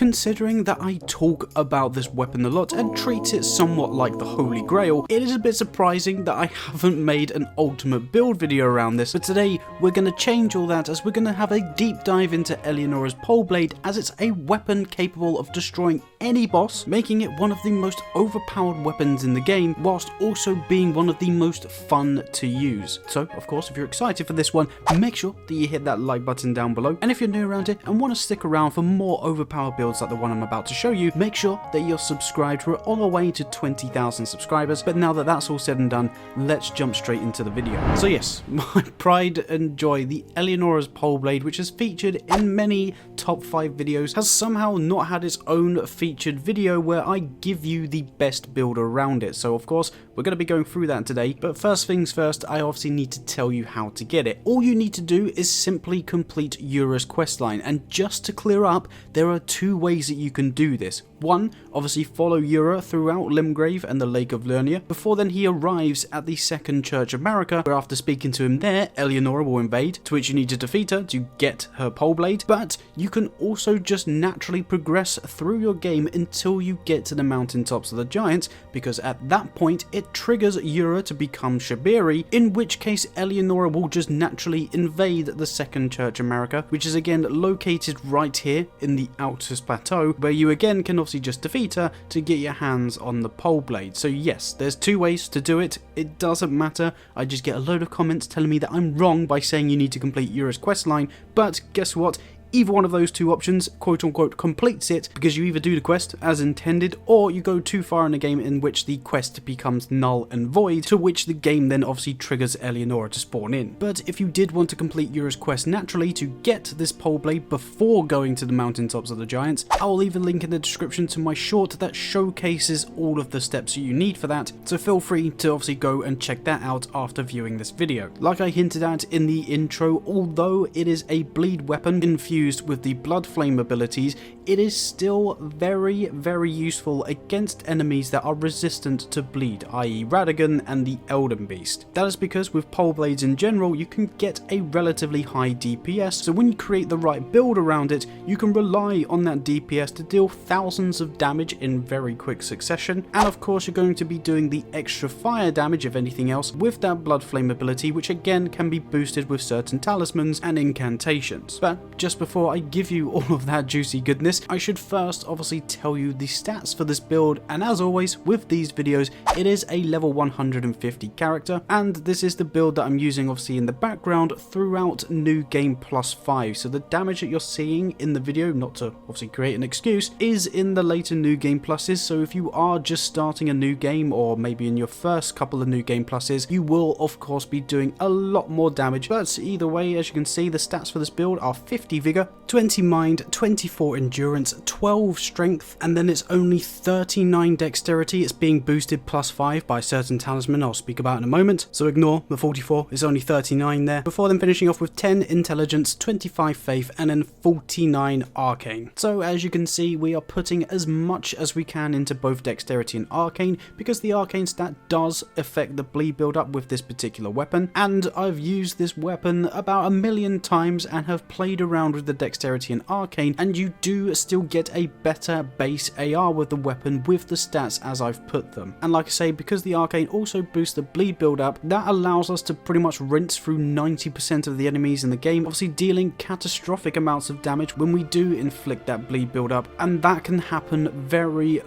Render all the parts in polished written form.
considering that I talk about this weapon a lot and treat it somewhat like the Holy Grail, it is a bit surprising that I haven't made an ultimate build video around this, but today we're going to change all that as we're going to have a deep dive into ELEONORA'S Poleblade, as it's a weapon capable of destroying any boss, making it one of the most overpowered weapons in the game, whilst also being one of the most fun to use. So, of course, if you're excited for this one, make sure that you hit that like button down below, and if you're new around here and want to stick around for more overpowered builds like the one I'm about to show you, make sure that you're subscribed. We're on our way to 20,000 subscribers, but now that that's all said and done, let's jump straight into the video. So yes, my pride and joy, the ELEONORA'S Poleblade, which is featured in many top 5 videos, has somehow not had its own featured video where I give you the best build around it. So of course, we're going to be going through that today, but first things first, I obviously need to tell you how to get it. All you need to do is simply complete Yura's questline, and just to clear up, there are 2 ways that you can do this. One, obviously follow Yura throughout Limgrave and the Lake of Lernia, before then he arrives at the Second Church of Marika, where after speaking to him there, ELEONORA will invade, to which you need to defeat her to get her Poleblade. But you can also just naturally progress through your game until you get to the mountaintops of the giants, because at that point it triggers Yura to become Shabiri, in which case ELEONORA will just naturally invade the Second Church of Marika, which is again located right here in the Altus Plateau, where you again can obviously just defeat her to get your hands on the Poleblade. So yes, there's 2 ways to do it. It doesn't matter. I just get a load of comments telling me that I'm wrong by saying you need to complete Yura's questline, but guess what? Either one of those 2 options, quote unquote, completes it, because you either do the quest as intended, or you go too far in the game in which the quest becomes null and void, to which the game then obviously triggers ELEONORA to spawn in. But if you did want to complete Yura's quest naturally to get this Poleblade before going to the mountaintops of the giants, I'll leave a link in the description to my short that showcases all of the steps you need for that, so feel free to obviously go and check that out after viewing this video. Like I hinted at in the intro, although it is a bleed weapon infused with the blood flame abilities, it is still very useful against enemies that are resistant to bleed, i.e. Radagon and the Elden beast. That is because with Poleblades in general, you can get a relatively high DPS, so when you create the right build around it, you can rely on that DPS to deal thousands of damage in very quick succession, and of course you're going to be doing the extra fire damage, if anything else, with that blood flame ability, which again can be boosted with certain talismans and incantations. But just before I give you all of that juicy goodness, I should first obviously tell you the stats for this build, and as always with these videos, it is a level 150 character, and this is the build that I'm using obviously in the background throughout New Game Plus 5, so the damage that you're seeing in the video, not to obviously create an excuse, is in the later New Game Pluses. So if you are just starting a new game, or maybe in your first couple of New Game Pluses, you will of course be doing a lot more damage, but either way, as you can see, the stats for this build are 50 vigor, 20 mind, 24 endurance, 12 strength, and then it's only 39 dexterity. It's being boosted +5 by certain talisman I'll speak about in a moment, so ignore the 44, it's only 39 there, before then finishing off with 10 intelligence, 25 faith, and then 49 arcane. So as you can see, we are putting as much as we can into both dexterity and arcane, because the arcane stat does affect the bleed build up with this particular weapon, and I've used this weapon about 1,000,000 times and have played around with the dexterity and arcane, and you do still get a better base AR with the weapon with the stats as I've put them. And like I say, because the arcane also boosts the bleed build up, that allows us to pretty much rinse through 90% of the enemies in the game, obviously dealing catastrophic amounts of damage when we do inflict that bleed build up, and that can happen very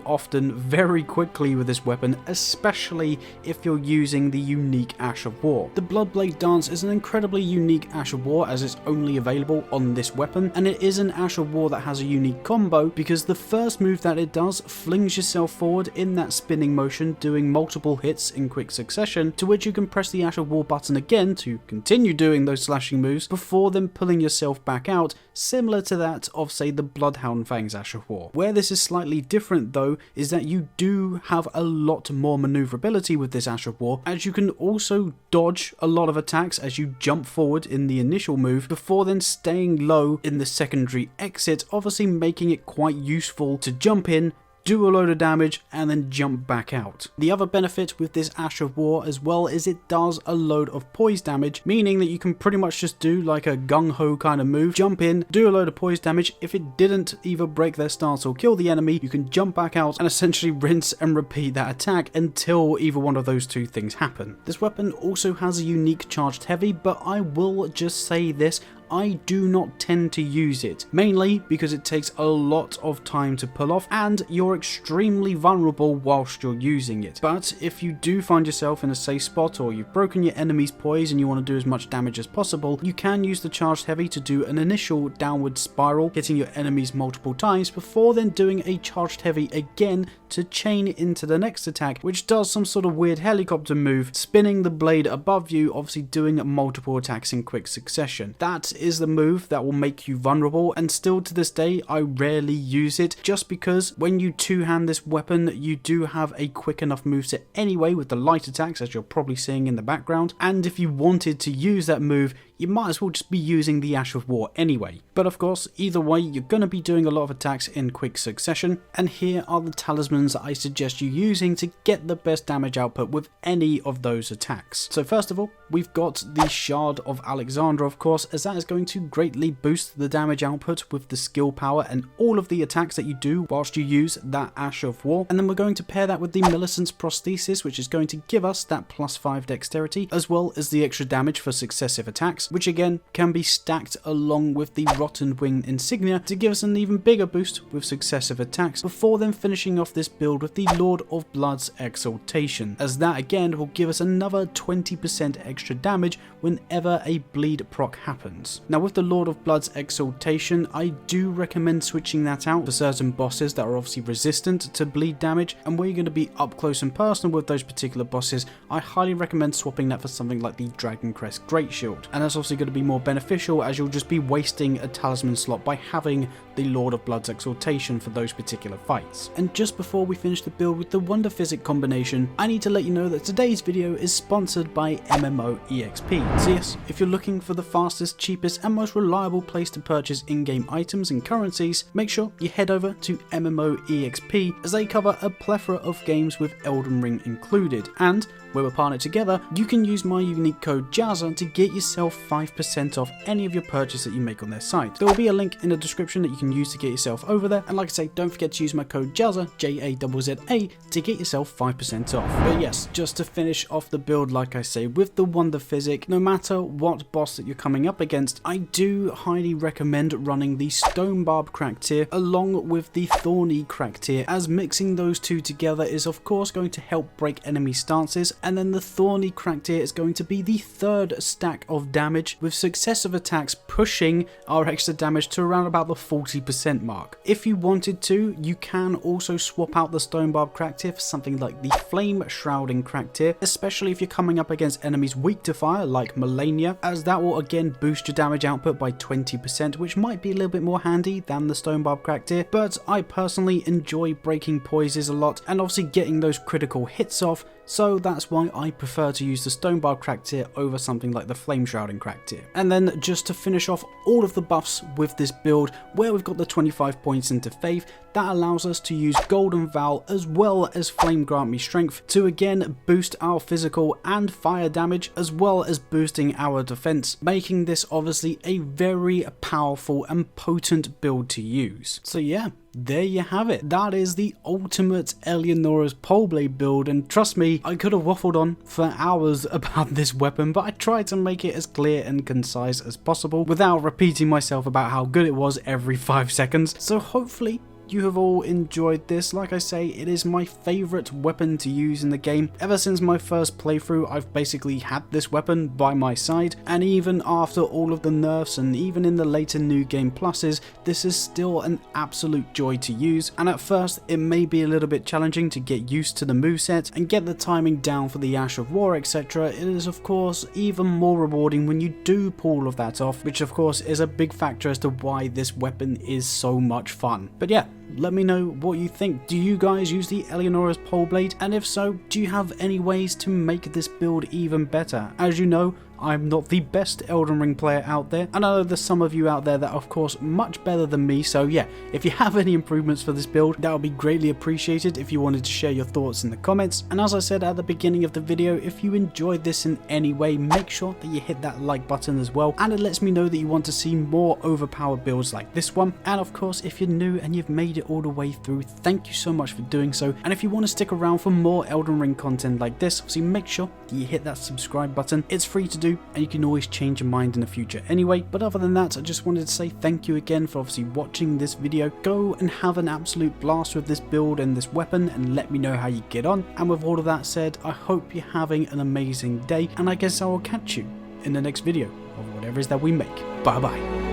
often, very quickly with this weapon, especially if you're using the unique Ash of War. The Bloodblade Dance is an incredibly unique Ash of War, as it's only available on this weapon, and it is an Ash of War that has a unique combo, because the first move that it does flings yourself forward in that spinning motion, doing multiple hits in quick succession, to which you can press the Ash of War button again to continue doing those slashing moves before then pulling yourself back out, similar to that of say the Bloodhound Fangs Ash of War. Where this is slightly different though is that you do have a lot more maneuverability with this Ash of War, as you can also dodge a lot of attacks as you jump forward in the initial move before then staying low in the secondary exit, obviously making it quite useful to jump in, do a load of damage, and then jump back out. The other benefit with this Ash of War as well is it does a load of poise damage, meaning that you can pretty much just do like a gung-ho kind of move, jump in, do a load of poise damage. If it didn't either break their stance or kill the enemy, you can jump back out and essentially rinse and repeat that attack until either one of those two things happen. This weapon also has a unique charged heavy, but I will just say this, I do not tend to use it, mainly because it takes a lot of time to pull off and you're extremely vulnerable whilst you're using it. But if you do find yourself in a safe spot or you've broken your enemy's poise and you want to do as much damage as possible, you can use the charged heavy to do an initial downward spiral, hitting your enemies multiple times before then doing a charged heavy again to chain into the next attack, which does some sort of weird helicopter move, spinning the blade above you, obviously doing multiple attacks in quick succession. That is the move that will make you vulnerable, and still to this day I rarely use it, just because when you two-hand this weapon you do have a quick enough moveset anyway with the light attacks, as you're probably seeing in the background, and if you wanted to use that move you might as well just be using the Ash of War anyway. But of course, either way, you're going to be doing a lot of attacks in quick succession, and here are the talismans that I suggest you using to get the best damage output with any of those attacks. So first of all, we've got the Shard of Alexandra, of course, as that is going to greatly boost the damage output with the skill power and all of the attacks that you do whilst you use that Ash of War. And then we're going to pair that with the Millicent's Prosthesis, which is going to give us that +5 dexterity, as well as the extra damage for successive attacks, which again can be stacked along with the Rotten Wing Insignia to give us an even bigger boost with successive attacks, before then finishing off this build with the Lord of Blood's Exaltation, as that again will give us another 20% extra damage whenever a bleed proc happens. Now with the Lord of Blood's Exaltation, I do recommend switching that out for certain bosses that are obviously resistant to bleed damage, and where you're going to be up close and personal with those particular bosses, I highly recommend swapping that for something like the Dragon Crest Great Shield, and that's also going to be more beneficial as you'll just be wasting a talisman slot by having the Lord of Blood's Exaltation for those particular fights. And just before we finish the build with the Wonder Physic combination, I need to let you know that today's video is sponsored by MMOEXP. So yes, if you're looking for the fastest, cheapest and most reliable place to purchase in-game items and currencies, make sure you head over to MMOEXP, as they cover a plethora of games with Elden Ring included, and where we're partnered together, you can use my unique code JAZZA to get yourself 5% off any of your purchase that you make on their site. There will be a link in the description that you can use to get yourself over there, and like I say, don't forget to use my code JAZZA, JAZZA, to get yourself 5% off. But yes, just to finish off the build, like I say, with the Wonder Physic, no matter what boss that you're coming up against, I do highly recommend running the Stone Barb Crack tier along with the Thorny Crack tier, as mixing those two together is of course going to help break enemy stances, and then the Thorny Crack tier is going to be the third stack of damage, with successive attacks pushing our extra damage to around about the 40% mark. If you wanted to, you can also swap out the Stone Barb Crack tier for something like the Flame Shrouding Crack tier, especially if you're coming up against enemies weak to fire like Malenia, as that will again boost your damage output by 20%, which might be a little bit more handy than the Stone Barb Crack tier, but I personally enjoy breaking poises a lot and obviously getting those critical hits off, so that's why I prefer to use the Stone Barb Crack tier over something like the Flame Shrouding Crack tier. And then just to finish off all of the buffs with this build, where we've got the 25 points into Faith, that allows us to use Golden Vow as well as Flame Grant Me Strength to again boost our physical and fire damage, as well as boosting our defense, making this obviously a very powerful and potent build to use. So yeah, there you have it. That is the ultimate ELEONORA'S Poleblade build, and trust me, I could have waffled on for hours about this weapon, but I tried to make it as clear and concise as possible without repeating myself about how good it was every 5 seconds. So hopefully you have all enjoyed this. Like I say, it is my favourite weapon to use in the game. Ever since my first playthrough, I've basically had this weapon by my side, and even after all of the nerfs and even in the later new game pluses, this is still an absolute joy to use. And at first it may be a little bit challenging to get used to the moveset and get the timing down for the Ash of War, etc. It is of course even more rewarding when you do pull all of that off, which of course is a big factor as to why this weapon is so much fun. But yeah, let me know what you think. Do you guys use the ELEONORA'S Poleblade? And if so, do you have any ways to make this build even better? As you know, I'm not the best Elden Ring player out there, and I know there's some of you out there that are of course much better than me, so yeah, if you have any improvements for this build, that would be greatly appreciated if you wanted to share your thoughts in the comments. And as I said at the beginning of the video, if you enjoyed this in any way, make sure that you hit that like button as well, and it lets me know that you want to see more overpowered builds like this one. And of course, if you're new and you've made it all the way through, thank you so much for doing so. And if you want to stick around for more Elden Ring content like this, obviously make sure that you hit that subscribe button. It's free to do, and you can always change your mind in the future anyway. But other than that, I just wanted to say thank you again for obviously watching this video. Go and have an absolute blast with this build and this weapon, and let me know how you get on. And with all of that said, I hope you're having an amazing day, and I guess I will catch you in the next video of whatever it is that we make. Bye bye.